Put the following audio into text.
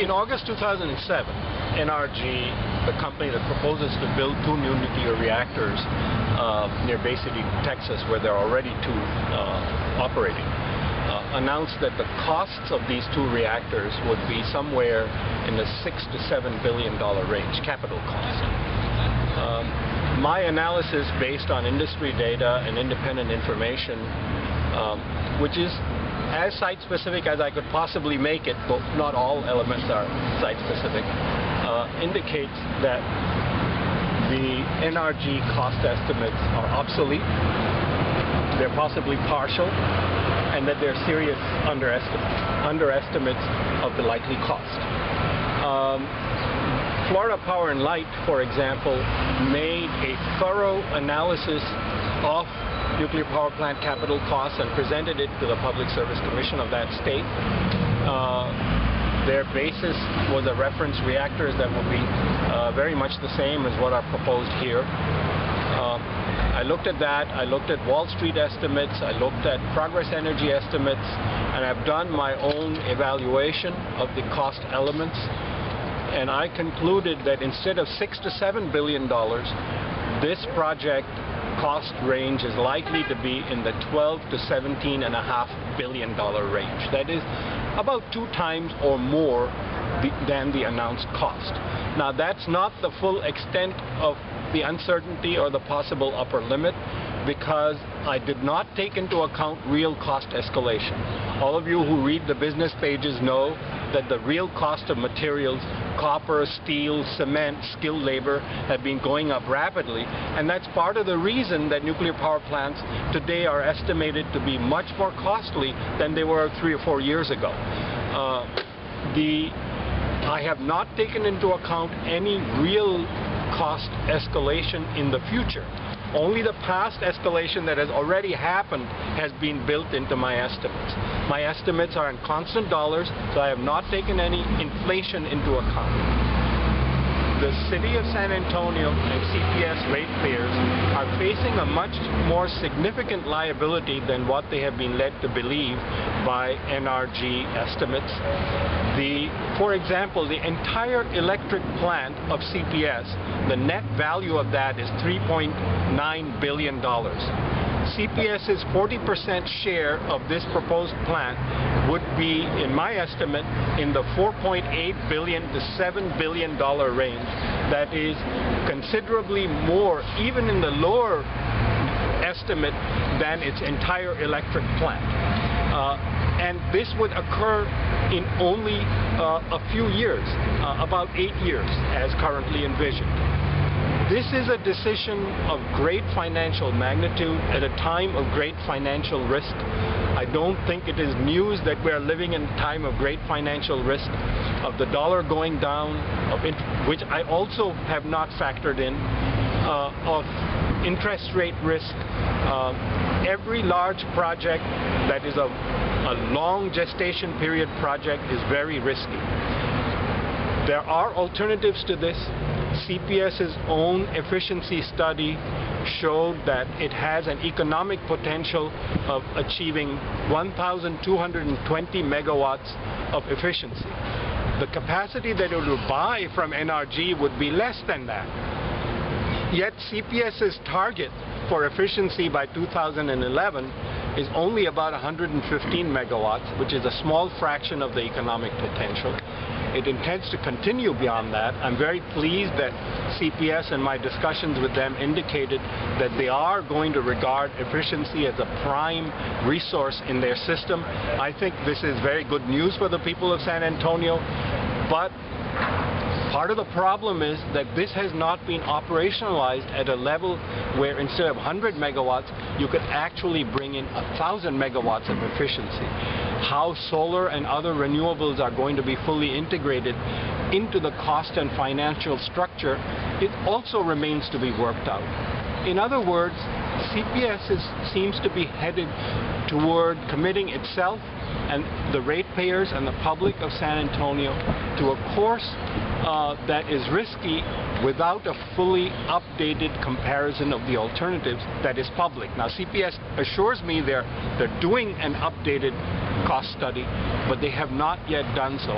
In August 2007, NRG, the company that proposes to build 2 new nuclear reactors near Bay City, Texas, where there are already 2 operating, announced that the costs of these 2 reactors would be somewhere in the $6 to $7 billion range, capital cost. My analysis based on industry data and independent information, which is as site-specific as I could possibly make it, but not all elements are site-specific, indicates that the NRG cost estimates are obsolete, they're possibly partial, and that they're serious underestimates of the likely cost. Florida Power and Light, for example, made a thorough analysis of nuclear power plant capital costs and presented it to the Public Service Commission of that state. Their basis was a reference reactors that would be very much the same as what are proposed here. I looked at that, I looked at Wall Street estimates, I looked at Progress Energy estimates, and I've done my own evaluation of the cost elements. And I concluded that instead of $6 to $7 billion, this project cost range is likely to be in the $12 to $17.5 billion range. That is about 2 times or more than the announced cost. Now, that's not the full extent of the uncertainty or the possible upper limit, because I did not take into account real cost escalation. All of you who read the business pages know that the real cost of materials, copper, steel, cement, skilled labor, have been going up rapidly, and that's part of the reason that nuclear power plants today are estimated to be much more costly than they were 3 or 4 years ago. I have not taken into account any real cost escalation in the future. Only the past escalation that has already happened has been built into my estimates. My estimates are in constant dollars, so I have not taken any inflation into account. The City of San Antonio and CPS ratepayers are facing a much more significant liability than what they have been led to believe by NRG estimates. For example, the entire electric plant of CPS, the net value of that is $3.9 billion. CPS's 40% share of this proposed plant would be, in my estimate, in the $4.8 billion to $7 billion range. That is considerably more, even in the lower estimate, than its entire electric plant. And this would occur in only a few years, about 8 years, as currently envisioned. This is a decision of great financial magnitude at a time of great financial risk. I don't think it is news that we are living in a time of great financial risk, of the dollar going down, which I also have not factored in, of interest rate risk. Every large project that is a long gestation period project is very risky. There are alternatives to this. CPS's own efficiency study showed that it has an economic potential of achieving 1,220 megawatts of efficiency. The capacity that it would buy from NRG would be less than that. Yet CPS's target for efficiency by 2011 is only about 115 megawatts, which is a small fraction of the economic potential. It intends to continue beyond that. I'm very pleased that CPS and my discussions with them indicated that they are going to regard efficiency as a prime resource in their system. I think this is very good news for the people of San Antonio, but part of the problem is that this has not been operationalized at a level where instead of 100 megawatts, you could actually bring in 1,000 megawatts of efficiency. How solar and other renewables are going to be fully integrated into the cost and financial structure, it also remains to be worked out. In other words, CPS seems to be headed toward committing itself and the ratepayers and the public of San Antonio to a course that is risky without a fully updated comparison of the alternatives that is public. Now, CPS assures me they're doing an updated cost study, but they have not yet done so.